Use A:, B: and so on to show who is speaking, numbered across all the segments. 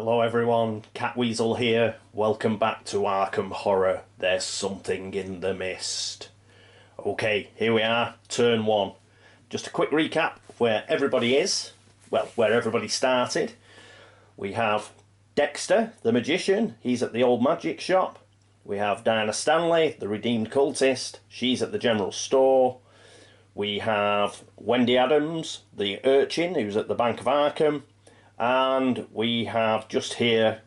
A: Hello everyone, Catweazle here. Welcome back to Arkham Horror. There's something in the mist. Okay, here we are, turn one. Just a quick recap of where everybody is. Well, where everybody started. We have Dexter, the magician. He's at the old magic shop. We have Diana Stanley, the redeemed cultist. She's at the general store. We have Wendy Adams, the urchin, who's at the Bank of Arkham. And we have just here,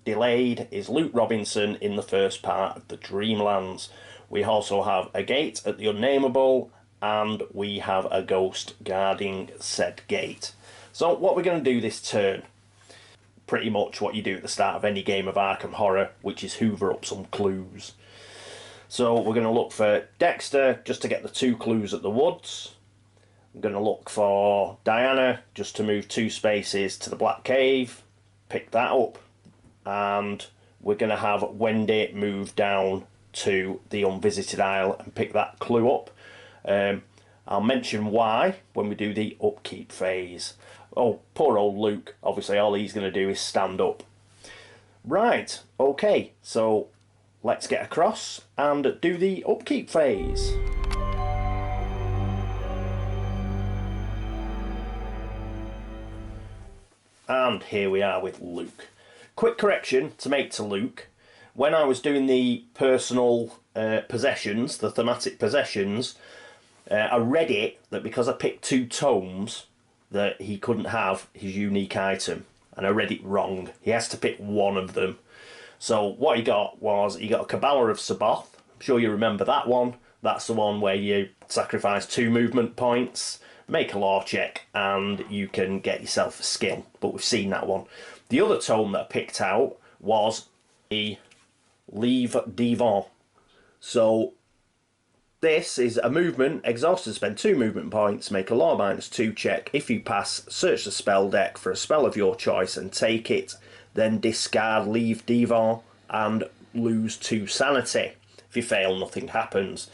A: delayed, is Luke Robinson in the first part of the Dreamlands. We also have a gate at the Unnameable, and we have a ghost guarding said gate. So what we're going to do this turn, pretty much what you do at the start of any game of Arkham Horror, which is hoover up some clues. So we're going to look for Dexter, just to get the 2 clues at the woods. I'm going to look for Diana, just to move 2 spaces to the Black Cave, pick that up, and we're going to have Wendy move down to the Unvisited Isle and pick that clue up. I'll mention why when we do the upkeep phase. Oh, poor old Luke, obviously all he's going to do is stand up. Right, okay, so let's get across and do the upkeep phase. And here we are with Luke. Quick correction to make to Luke. When I was doing the personal possessions, the thematic possessions, I read it that because I picked 2 tomes that he couldn't have his unique item. And I read it wrong. He has to pick one of them. So what he got was, he got a Cabala of Saboth. I'm sure you remember that one. That's the one where you sacrifice 2 movement points, make a law check, and you can get yourself a skill. But we've seen that one. The other tome that I picked out was the Livre Divin. So this is a movement, exhaust and spend 2 movement points, make a law -2 check. If you pass, search the spell deck for a spell of your choice and take it, then discard Livre Divin and lose 2 sanity. If you fail, nothing happens.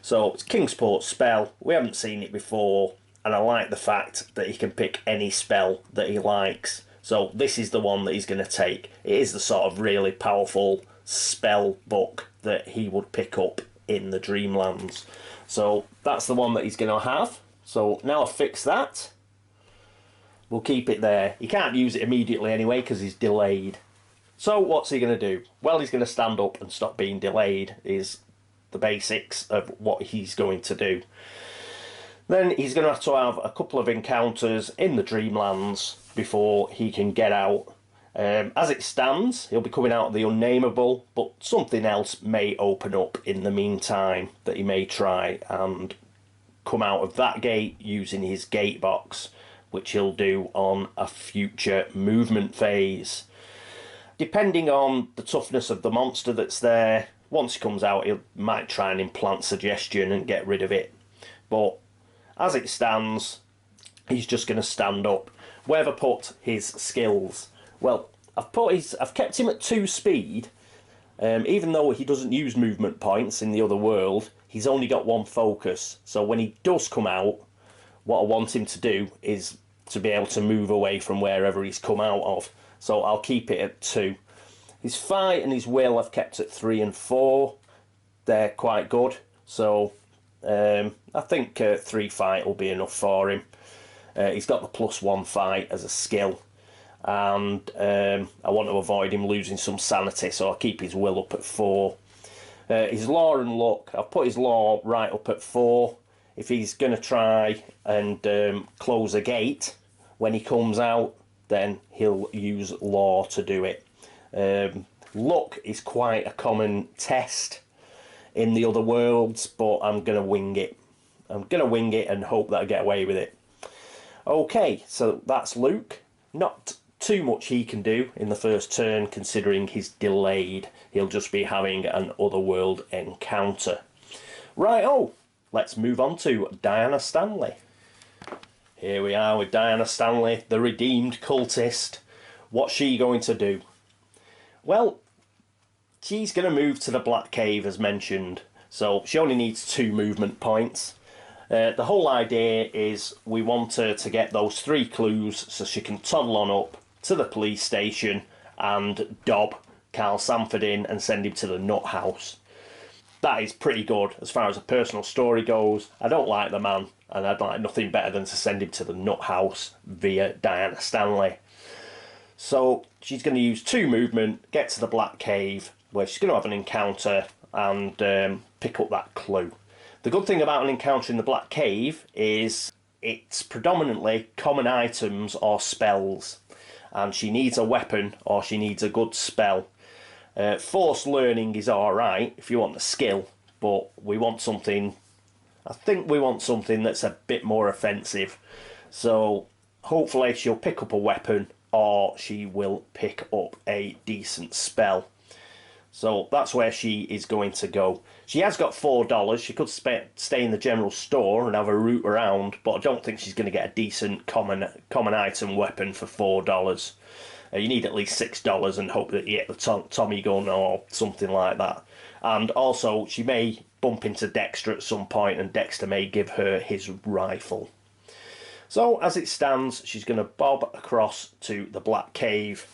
A: So it's Kingsport spell. We haven't seen it before. And I like the fact that he can pick any spell that he likes. So this is the one that he's going to take. It is the sort of really powerful spell book that he would pick up in the Dreamlands. So that's the one that he's going to have. So now I've fixed that, we'll keep it there. He can't use it immediately anyway because he's delayed. So what's he going to do? Well, he's going to stand up and stop being delayed, is the basics of what he's going to do. Then he's going to have a couple of encounters in the Dreamlands before he can get out. As it stands, he'll be coming out of the Unnameable, but something else may open up in the meantime that he may try and come out of that gate using his gate box, which he'll do on a future movement phase. Depending on the toughness of the monster that's there, once he comes out, he might try and implant suggestion and get rid of it. But as it stands, he's just going to stand up. Where have I put his skills? Well, I've kept him at 2 speed. Even though he doesn't use movement points in the other world, he's only got 1 focus. So when he does come out, what I want him to do is to be able to move away from wherever he's come out of. So I'll keep it at 2. His fight and his will I've kept at 3 and 4. They're quite good. So I think 3 fight will be enough for him. He's got the +1 fight as a skill, and I want to avoid him losing some sanity, so I'll keep his will up at 4. His law and luck, I've put his law right up at 4. If he's going to try and close a gate when he comes out, then he'll use law to do it. Luck is quite a common test in the other worlds, but I'm going to wing it. I'm going to wing it and hope that I get away with it. Okay, so that's Luke. Not too much he can do in the first turn, considering he's delayed. He'll just be having an Otherworld encounter. Right, let's move on to Diana Stanley. Here we are with Diana Stanley, the redeemed cultist. What's she going to do? Well, she's going to move to the Black Cave, as mentioned, so she only needs 2 movement points. The whole idea is we want her to get those 3 clues so she can toddle on up to the police station and dob Carl Sanford in and send him to the nut house. That is pretty good as far as a personal story goes. I don't like the man, and I'd like nothing better than to send him to the nut house via Diana Stanley. So she's going to use 2 movement, get to the Black Cave, where she's going to have an encounter and pick up that clue. The good thing about an encounter in the Black Cave is it's predominantly common items or spells, and she needs a weapon or she needs a good spell. Forced learning is alright if you want the skill, but we want something, I think we want something that's a bit more offensive. So hopefully she'll pick up a weapon or she will pick up a decent spell. So that's where she is going to go. She has got $4. She could stay in the general store and have a route around, but I don't think she's going to get a decent common item weapon for $4. You need at least $6 and hope that you get the Tommy gun or something like that. And also, she may bump into Dexter at some point, and Dexter may give her his rifle. So, as it stands, she's going to bob across to the Black Cave.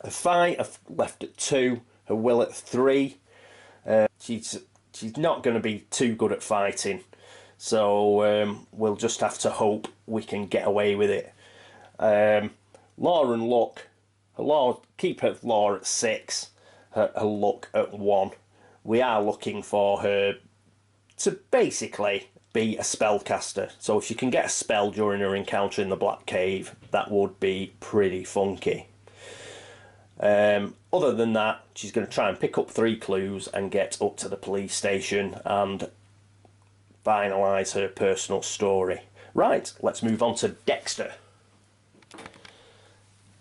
A: Her fight left at 2, her will at 3. She's not going to be too good at fighting, so we'll just have to hope we can get away with it. Law and luck. Keep her law at 6, her luck at 1. We are looking for her to basically be a spellcaster. So if she can get a spell during her encounter in the Black Cave, that would be pretty funky. Other than that, she's going to try and pick up 3 clues and get up to the police station and finalise her personal story. Right, let's move on to Dexter.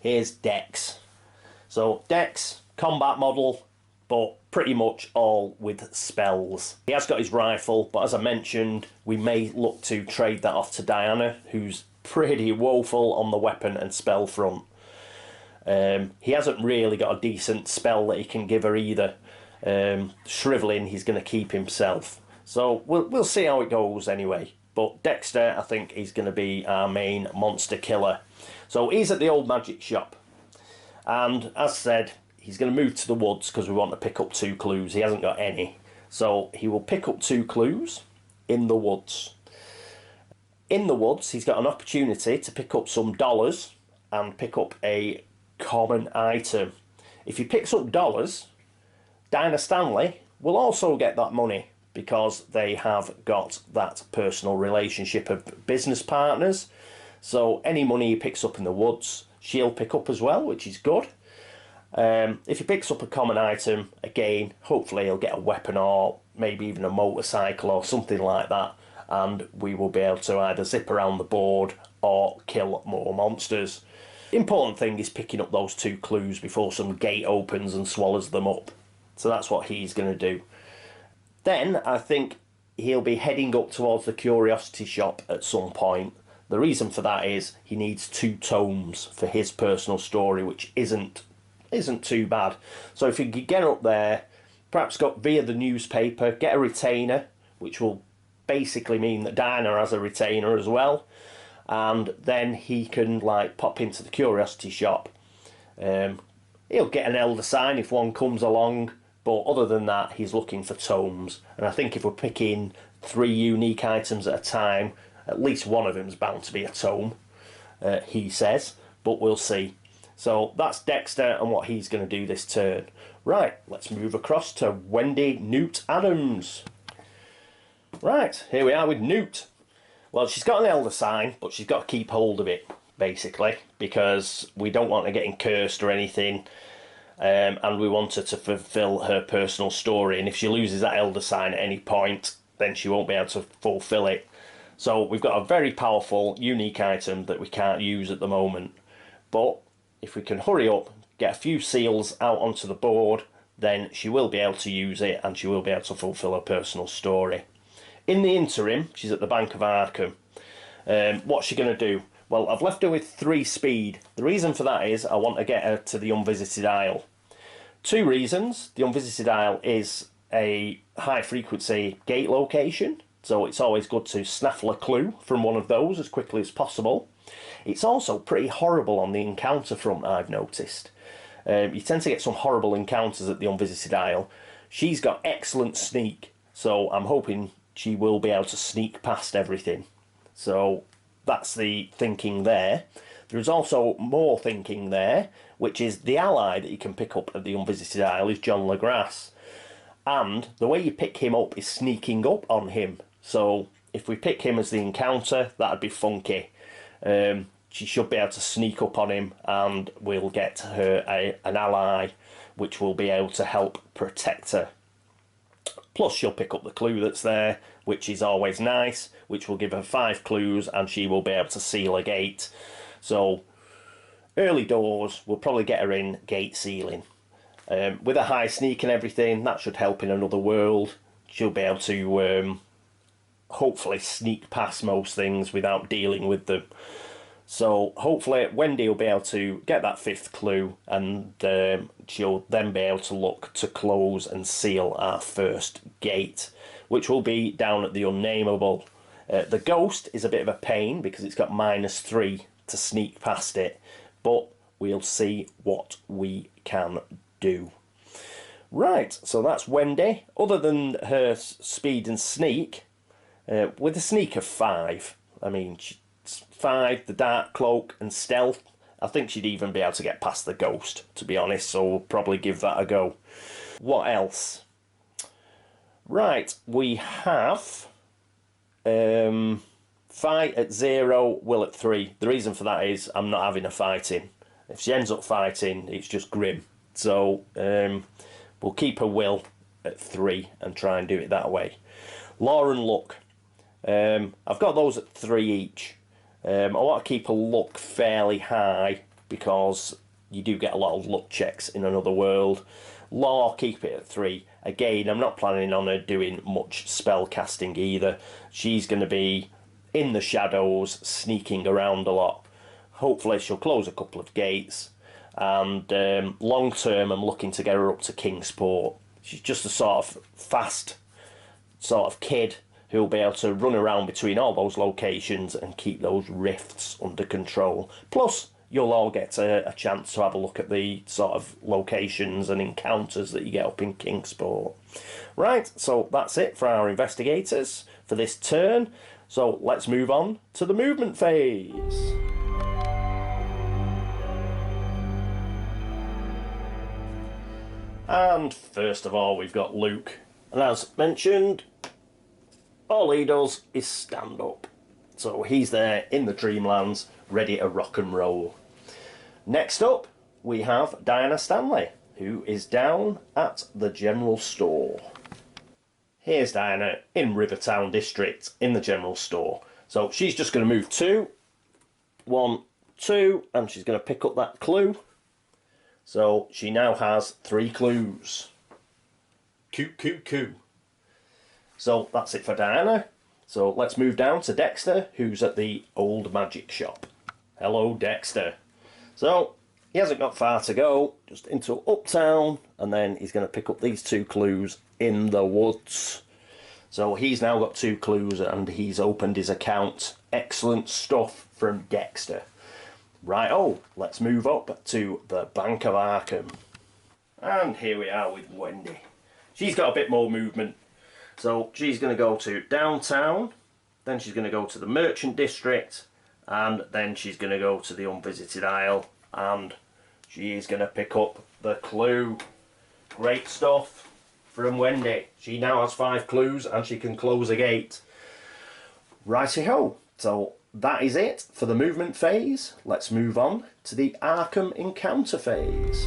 A: Here's Dex. So Dex, combat model, but pretty much all with spells. He has got his rifle, but as I mentioned, we may look to trade that off to Diana, who's pretty woeful on the weapon and spell front. He hasn't really got a decent spell that he can give her either. Shriveling, he's going to keep himself. So we'll see how it goes anyway. But Dexter, I think, is going to be our main monster killer. So he's at the old magic shop. And as said, he's going to move to the woods because we want to pick up 2 clues. He hasn't got any. So he will pick up 2 clues in the woods. In the woods, he's got an opportunity to pick up some dollars and pick up a common item. If he picks up dollars, Diana Stanley will also get that money because they have got that personal relationship of business partners. So any money he picks up in the woods, she'll pick up as well, which is good. If he picks up a common item, again, hopefully he'll get a weapon or maybe even a motorcycle or something like that, and we will be able to either zip around the board or kill more monsters. The important thing is picking up those 2 clues before some gate opens and swallows them up. So that's what he's going to do. Then I think he'll be heading up towards the curiosity shop at some point. The reason for that is he needs 2 tomes for his personal story, which isn't too bad. So if he could get up there, perhaps go via the newspaper, get a retainer, which will basically mean that Diana has a retainer as well, and then he can like pop into the curiosity shop. He'll get an elder sign if one comes along, but other than that, he's looking for tomes. And I think if we're picking 3 unique items at a time, at least one of them's bound to be a tome, he says, but we'll see. So that's Dexter and what he's going to do this turn. Right, let's move across to Wendy Newt Adams. Right, here we are with Newt. Well, she's got an elder sign, but she's got to keep hold of it, basically, because we don't want her getting cursed or anything, and we want her to fulfill her personal story. And if she loses that elder sign at any point, then she won't be able to fulfill it. So we've got a very powerful, unique item that we can't use at the moment. But if we can hurry up, get a few seals out onto the board, then she will be able to use it and she will be able to fulfill her personal story. In the interim, she's at the Bank of Arkham. What's she going to do? Well, I've left her with 3 speed. The reason for that is I want to get her to the Unvisited Isle. 2 reasons. The Unvisited Isle is a high frequency gate location, so it's always good to snaffle a clue from one of those as quickly as possible. It's also pretty horrible on the encounter front, I've noticed. You tend to get some horrible encounters at the Unvisited Isle. She's got excellent sneak, so I'm hoping she will be able to sneak past everything. So that's the thinking there. There's also more thinking there, which is the ally that you can pick up at the Unvisited Isle is John LeGrasse. And the way you pick him up is sneaking up on him. So if we pick him as the encounter, that'd be funky. She should be able to sneak up on him, and we'll get her an ally which will be able to help protect her. Plus she'll pick up the clue that's there, which is always nice, which will give her 5 clues, and she will be able to seal a gate. So early doors will probably get her in gate sealing. With a high sneak and everything, that should help in another world. She'll be able to hopefully sneak past most things without dealing with them. So hopefully Wendy will be able to get that 5th clue, and she'll then be able to look to close and seal our first gate, which will be down at the Unnameable. The Ghost is a bit of a pain because it's got -3 to sneak past it, but we'll see what we can do. Right, so that's Wendy. Other than her speed and sneak, with a sneak of 5, I mean, 5, the dark cloak and stealth, I think she'd even be able to get past the Ghost, to be honest, so we'll probably give that a go. What else? Right, we have fight at 0, will at 3. The reason for that is I'm not having her fighting. If she ends up fighting, it's just grim. So we'll keep her will at 3 and try and do it that way. Law and luck. I've got those at 3 each. I want to keep a luck fairly high because you do get a lot of luck checks in another world. Law, keep it at 3. Again, I'm not planning on her doing much spell casting either. She's going to be in the shadows, sneaking around a lot. Hopefully she'll close a couple of gates. And long term, I'm looking to get her up to Kingsport. She's just a sort of fast sort of kid who'll be able to run around between all those locations and keep those rifts under control. Plus, you'll all get a chance to have a look at the sort of locations and encounters that you get up in Kingsport. Right, so that's it for our investigators for this turn. So let's move on to the movement phase. And first of all, we've got Luke. And as mentioned, all he does is stand up. So he's there in the Dreamlands, ready to rock and roll. Next up, we have Diana Stanley, who is down at the general store. Here's Diana in Rivertown District in the general store. So she's just going to move 2, 1, 2, and she's going to pick up that clue. So she now has 3 clues. Coo. So that's it for Diana. So let's move down to Dexter, who's at the old magic shop. Hello, Dexter. So he hasn't got far to go, just into Uptown, and then he's going to pick up these 2 clues in the woods. So he's now got 2 clues and he's opened his account. Excellent stuff from Dexter. Right, let's move up to the Bank of Arkham. And here we are with Wendy. She's got a bit more movement. So she's going to go to downtown, then she's going to go to the Merchant District, and then she's going to go to the Unvisited Isle, and she is going to pick up the clue. Great stuff from Wendy. She now has 5 clues and she can close a gate. Righty-ho. So that is it for the movement phase. Let's move on to the Arkham encounter phase.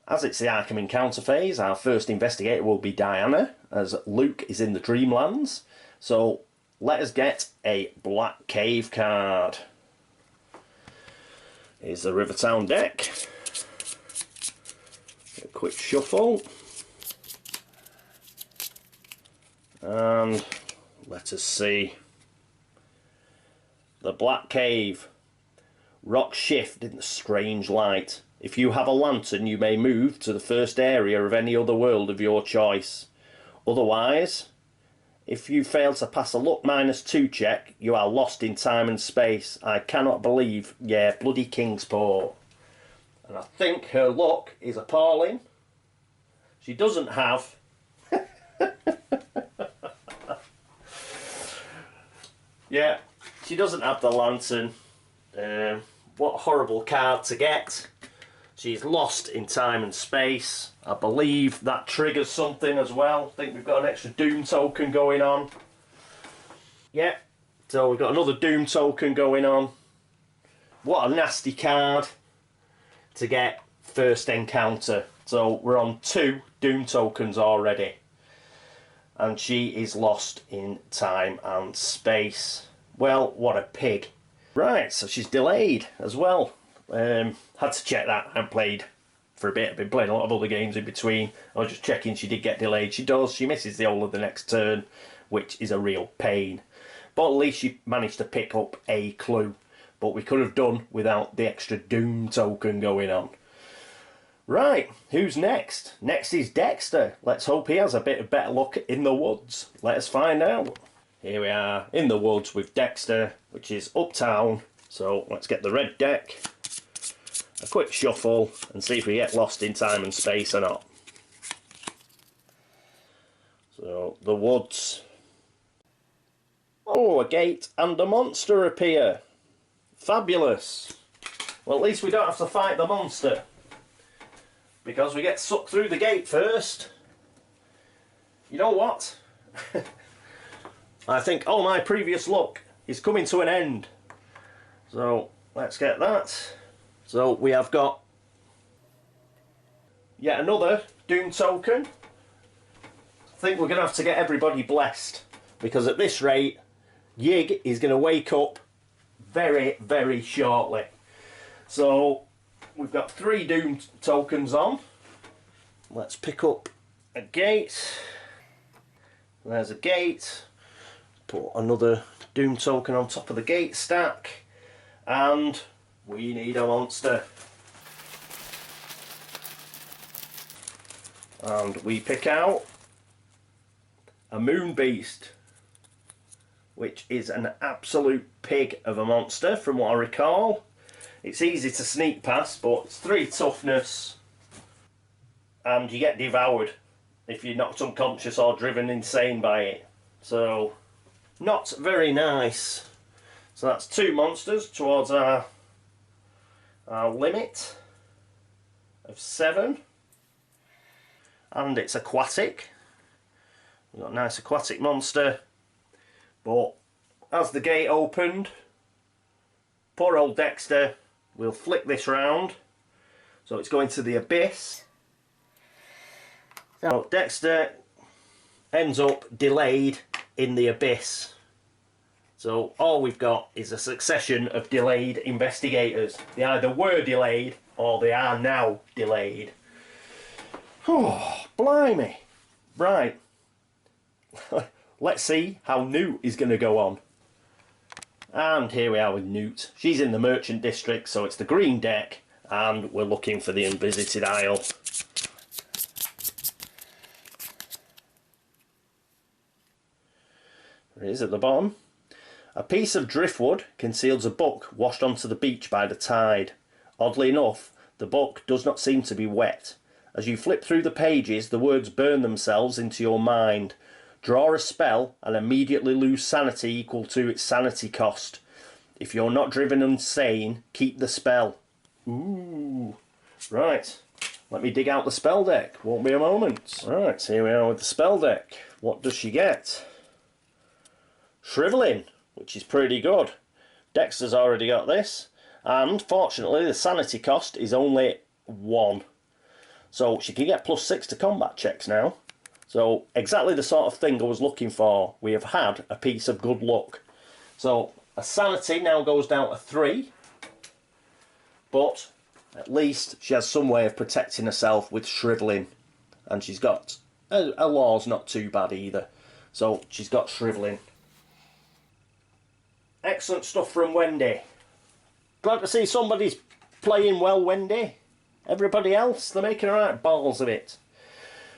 A: As it's the Arkham encounter phase, our first investigator will be Diana, as Luke is in the Dreamlands. So let us get a Black Cave card. Here's the Rivertown deck. A quick shuffle. And let us see. The Black Cave. Rocks shift in the strange light. If you have a lantern, you may move to the first area of any other world of your choice. Otherwise, if you fail to pass a luck -2 check, you are lost in time and space. I cannot believe, yeah, bloody Kingsport. And I think her luck is appalling. She doesn't have... yeah, she doesn't have the lantern. What a horrible card to get. She's lost in time and space. I believe that triggers something as well. I think we've got an extra Doom token going on. Yeah, so we've got another Doom token going on. What a nasty card to get first encounter. So we're on 2 Doom tokens already. And she is lost in time and space. Well, what a pig. Right, so she's delayed as well. Had to check that. I played for a bit. I've been playing a lot of other games in between. I was just checking she did get delayed. She does. She misses the whole of the next turn, which is a real pain. But at least she managed to pick up a clue. But we could have done without the extra Doom token going on. Right, who's next? Next is Dexter. Let's hope he has a bit of better luck in the woods. Let us find out. Here we are in the woods with Dexter, which is uptown. So let's get the red deck. A quick shuffle and see if we get lost in time and space or not. So, the woods. Oh, a gate and a monster appear. Fabulous. Well, at least we don't have to fight the monster, because we get sucked through the gate first. You know what? I think all my previous luck is coming to an end. So, let's get that. So we have got yet another Doom token. I think we're going to have to get everybody blessed, because at this rate, Yig is going to wake up very, very shortly. So we've got 3 Doom tokens on. Let's pick up a gate. There's a gate. Put another Doom token on top of the gate stack. And we need a monster. And we pick out a Moon Beast, which is an absolute pig of a monster from what I recall. It's easy to sneak past, but it's 3 toughness and you get devoured if you're knocked unconscious or driven insane by it. So, not very nice. So that's 2 monsters towards our limit of 7. And it's aquatic. We've got a nice aquatic monster. But as the gate opened, poor old Dexter will flick this round. So it's going to the abyss. So Dexter ends up delayed in the abyss. So all we've got is a succession of delayed investigators. They either were delayed or they are now delayed. Oh, blimey. Right. Let's see how Newt is going to go on. And here we are with Newt. She's in the Merchant District, so it's the green deck, and we're looking for the Unvisited Isle. There it is at the bottom. A piece of driftwood conceals a book washed onto the beach by the tide. Oddly enough, the book does not seem to be wet. As you flip through the pages, the words burn themselves into your mind. Draw a spell and immediately lose sanity equal to its sanity cost. If you're not driven insane, keep the spell. Ooh. Right. Let me dig out the spell deck. Won't be a moment. Right, here we are with the spell deck. What does she get? Shriveling, which is pretty good. Dexter's already got this. And fortunately, the sanity cost is only 1. So she can get +6 to combat checks now. So exactly the sort of thing I was looking for. We have had a piece of good luck. So a sanity now goes down to 3. But at least she has some way of protecting herself with shriveling. And she's got... her law's not too bad either. So she's got shriveling. Excellent stuff from Wendy. Glad to see somebody's playing well, Wendy. Everybody else, they're making alright balls of it.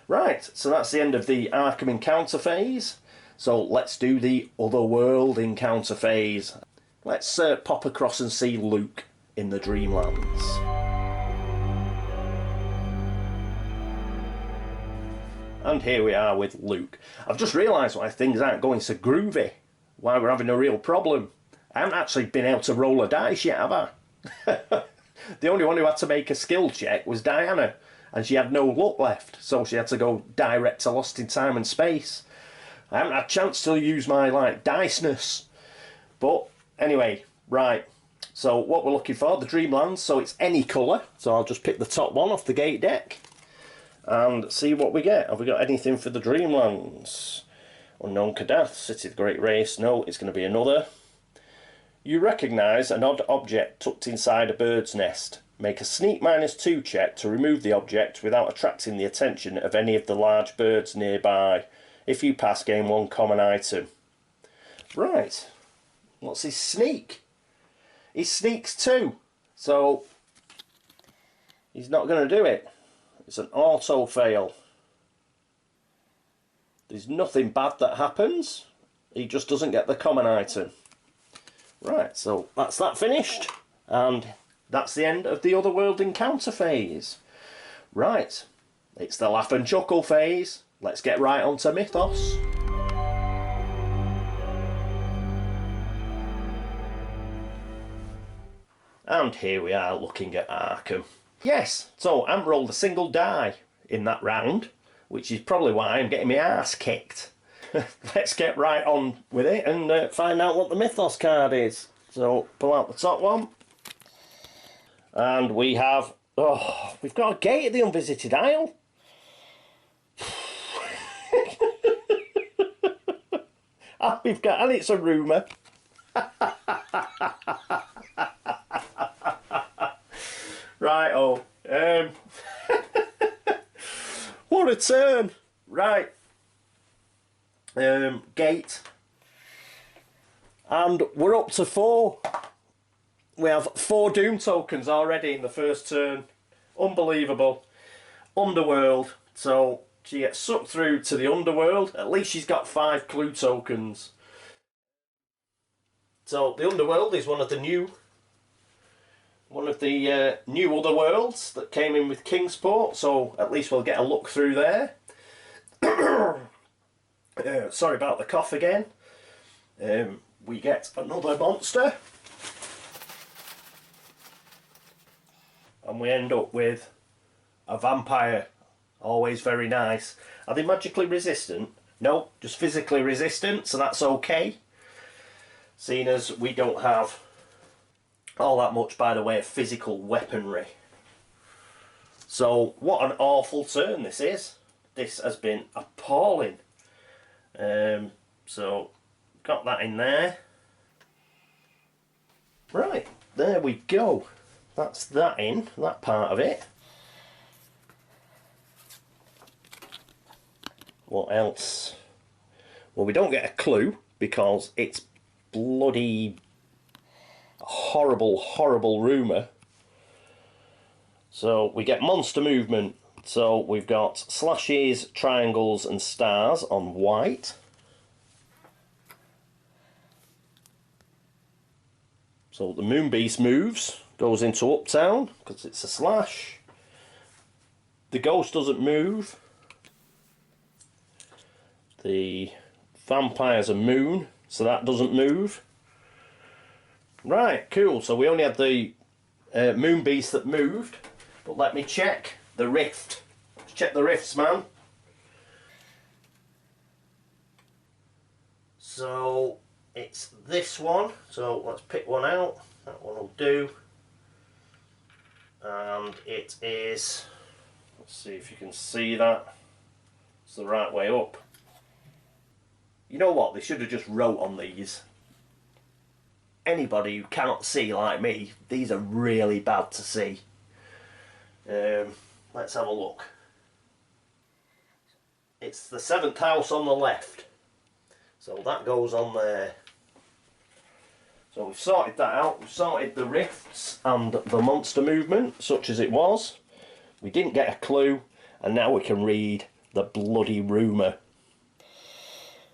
A: Right, so that's the end of the Arkham encounter phase. So let's do the Otherworld encounter phase. Let's pop across and see Luke in the Dreamlands. And here we are with Luke. I've just realised why things aren't going so groovy. Why we're having a real problem. I haven't actually been able to roll a dice yet, have I? The only one who had to make a skill check was Diana. And she had no luck left. So she had to go direct to Lost in Time and Space. I haven't had a chance to use my, diceness. But, anyway, right. So, what we're looking for, the Dreamlands. So, it's any colour. So, I'll just pick the top one off the gate deck. And see what we get. Have we got anything for the Dreamlands? Unknown Kadath, City of the Great Race. No, it's going to be another. You recognise an odd object tucked inside a bird's nest. Make a sneak -2 check to remove the object without attracting the attention of any of the large birds nearby. If you pass, gain 1 common item. Right. What's his sneak? He sneaks 2. So, he's not going to do it. It's an auto fail. There's nothing bad that happens. He just doesn't get the common item. Right, so that's that finished. And that's the end of the Otherworld encounter phase. Right, it's the laugh and chuckle phase. Let's get right on to Mythos. And here we are looking at Arkham. Yes, so I haven't rolled a single die in that round, which is probably why I'm getting my arse kicked. Let's get right on with it and find out what the Mythos card is. So, pull out the top one. And we have... Oh, we've got a gate at the Unvisited Isle. And it's a rumour. Right, what a turn. Right. Gate. And we're up to 4. We have 4 Doom tokens already in the first turn. Unbelievable. Underworld. So she gets sucked through to the Underworld. At least she's got 5 clue tokens. So the Underworld is one of the new Otherworlds that came in with Kingsport, so at least we'll get a look through there. Sorry about the cough again. We get another monster. And we end up with a vampire. Always very nice. Are they magically resistant? No, just physically resistant, so that's okay. Seeing as we don't have all that much by the way of physical weaponry. So what an awful turn this is. This has been appalling. So got that in there. Right, there we go. That's that in, that part of it. What else? Well, we don't get a clue because it's bloody horrible rumour. So we get monster movement. So we've got slashes, triangles and stars on white. So the Moon Beast moves, goes into Uptown because it's a slash. The Ghost doesn't move. The Vampire's a moon, so that doesn't move. Right, cool. So we only had the Moon Beast that moved. But let me check the rift. Let's check the rifts, man. So it's this one. So let's pick one out. That one will do. And it is... Let's see if you can see that. It's the right way up. You know what? They should have just wrote on these. Anybody who cannot see like me, these are really bad to see. Let's have a look. It's the 7th house on the left. So that goes on there. So we've sorted that out. We've sorted the rifts and the monster movement, such as it was. We didn't get a clue, and now we can read the bloody rumour.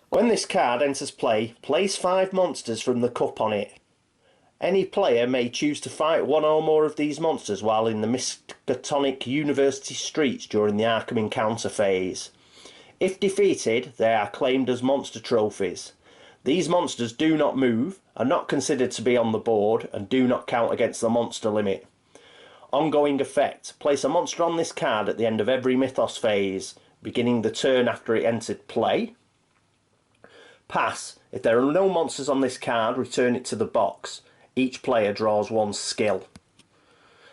A: When this card enters play, place 5 monsters from the cup on it. Any player may choose to fight one or more of these monsters while in the Miskatonic University streets during the Arkham encounter phase. If defeated, they are claimed as monster trophies. These monsters do not move, are not considered to be on the board, and do not count against the monster limit. Ongoing effect. Place a monster on this card at the end of every Mythos phase, beginning the turn after it entered play. Pass. If there are no monsters on this card, return it to the box. Each player draws 1 skill.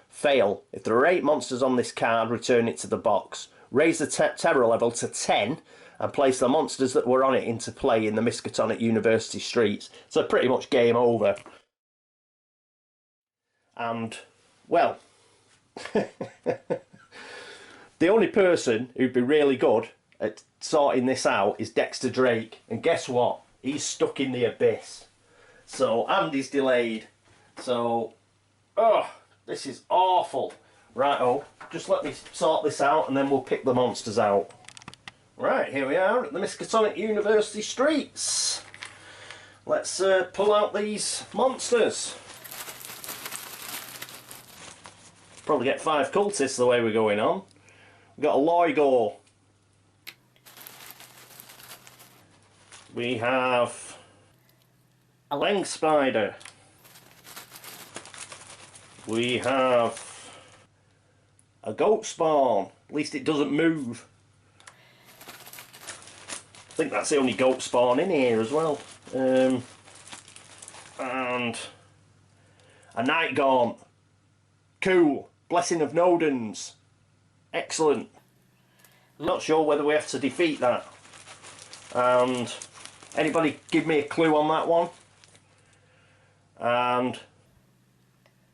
A: Fail. If there are 8 monsters on this card, return it to the box. Raise the terror level to 10 and place the monsters that were on it into play in the Miskatonic University streets. So pretty much game over. And, well, the only person who'd be really good at sorting this out is Dexter Drake. And guess what? He's stuck in the abyss. So, and he's delayed. So, oh, this is awful. Right-o, just let me sort this out and then we'll pick the monsters out. Right, here we are at the Miskatonic University streets. Let's pull out these monsters. Probably get 5 cultists the way we're going on. We've got a Loigor. We have a Leng Spider. We have a Goat Spawn. At least it doesn't move. I think that's the only Goat Spawn in here as well. And a Night Gaunt. Cool. Blessing of Nodens. Excellent. I'm not sure whether we have to defeat that. And anybody give me a clue on that one? And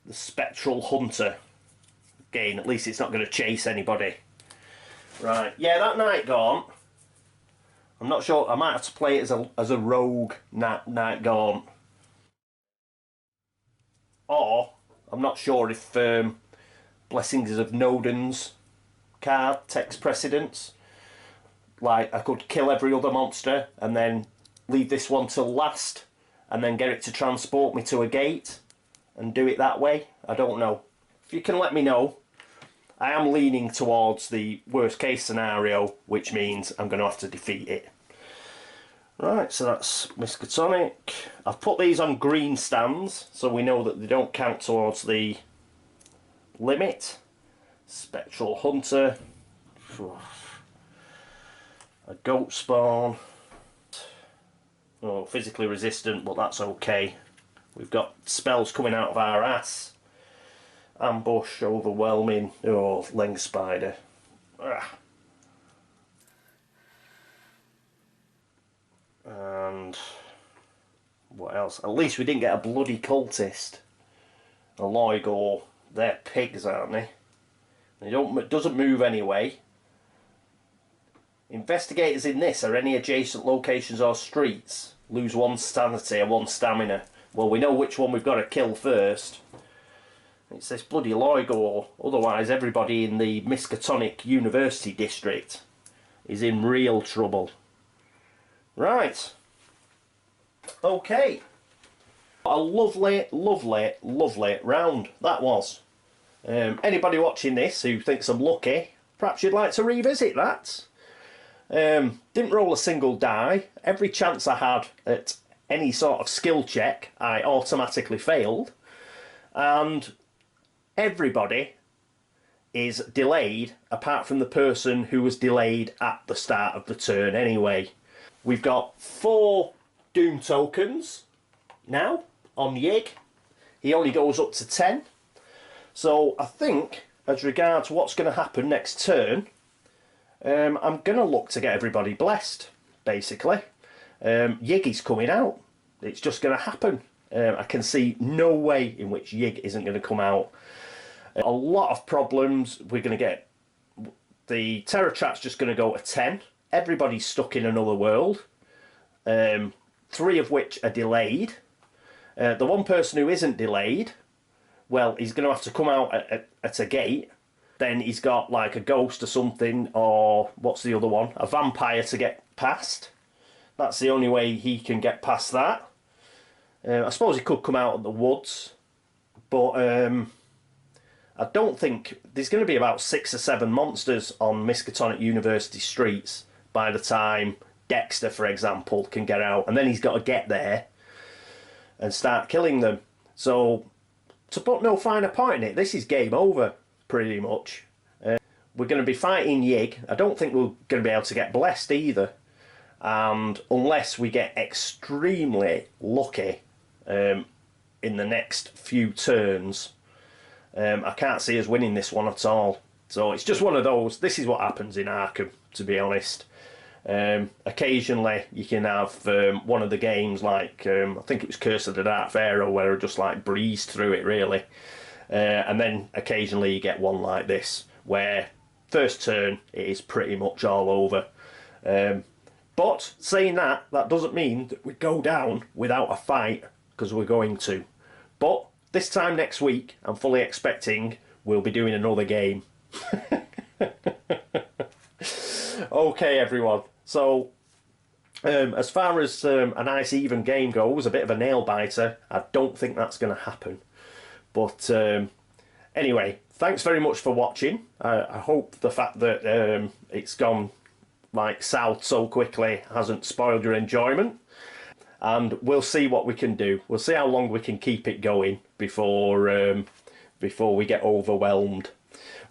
A: the Spectral Hunter. Again, at least it's not going to chase anybody. Right, yeah, that Night Gaunt. I'm not sure, I might have to play it as a rogue Night Gaunt. Or, I'm not sure if Blessings of Nodens card takes precedence. Like, I could kill every other monster and then leave this one till last and then get it to transport me to a gate and do it that way. I don't know. If you can let me know. I am leaning towards the worst case scenario, which means I'm going to have to defeat it. Right, so that's Miskatonic. I've put these on green stands so we know that they don't count towards the limit. Spectral Hunter. A Goat Spawn. Oh, physically resistant, but that's okay. We've got spells coming out of our ass. Ambush, Overwhelming. Oh, Leng Spider. Ah. And what else? At least we didn't get a bloody cultist. A Loigor. They're pigs, aren't they? It doesn't move anyway. Investigators in this are any adjacent locations or streets. Lose 1 sanity and 1 stamina. Well, we know which one we've got to kill first. It's this bloody Loigor. Otherwise, everybody in the Miskatonic University district is in real trouble. Right. Okay. A lovely, lovely, lovely round that was. Anybody watching this who thinks I'm lucky, perhaps you'd like to revisit that. Didn't roll a single die. Every chance I had at any sort of skill check, I automatically failed. And everybody is delayed, apart from the person who was delayed at the start of the turn anyway. We've got 4 Doom tokens now on Yig. He only goes up to 10. So I think, as regards what's going to happen next turn, I'm going to look to get everybody blessed, basically. Yiggy's coming out. It's just going to happen. I can see no way in which Yig isn't going to come out. A lot of problems. We're going to get... The Terror Trap's just going to go to 10. Everybody's stuck in another world. 3 of which are delayed. The one person who isn't delayed, well, he's going to have to come out at a gate. then he's got like a ghost or something, or what's the other one? A vampire to get past. That's the only way he can get past that. I suppose he could come out of the woods, but I don't think there's going to be about 6 or 7 monsters on Miskatonic University streets by the time Dexter, for example, can get out, and then he's got to get there and start killing them. So, to put no finer point in it, this is game over, pretty much. We're going to be fighting Yig. I don't think we're going to be able to get blessed either. And unless we get extremely lucky in the next few turns, I can't see us winning this one at all. So it's just one of those. This is what happens in Arkham, to be honest. Occasionally you can have one of the games like, I think it was Curse of the Dark Pharaoh, where I just like breezed through it really. And then occasionally you get one like this, where first turn it is pretty much all over. But saying that, that doesn't mean that we go down without a fight, because we're going to. But this time next week, I'm fully expecting we'll be doing another game. Okay, everyone. So, as far as a nice even game goes, a bit of a nail biter, I don't think that's going to happen. But anyway, thanks very much for watching. I hope the fact that it's gone like south so quickly hasn't spoiled your enjoyment. And we'll see what we can do. We'll see how long we can keep it going before before we get overwhelmed.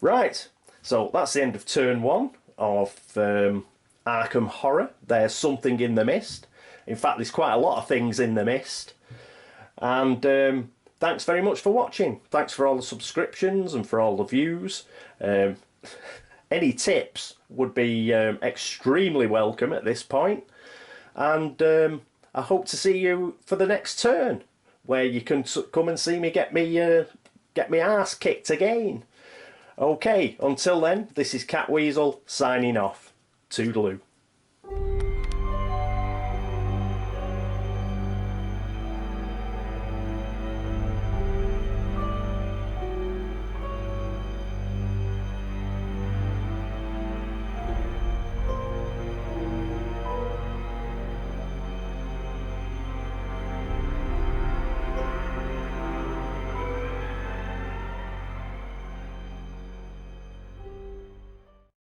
A: Right, so that's the end of turn 1 of Arkham Horror. There's something in the mist. In fact, there's quite a lot of things in the mist. And thanks very much for watching. Thanks for all the subscriptions and for all the views. Any tips would be extremely welcome at this point. And I hope to see you for the next turn, where you can come and see me get me arse kicked again. Okay, until then, this is Catweazle signing off. Toodaloo.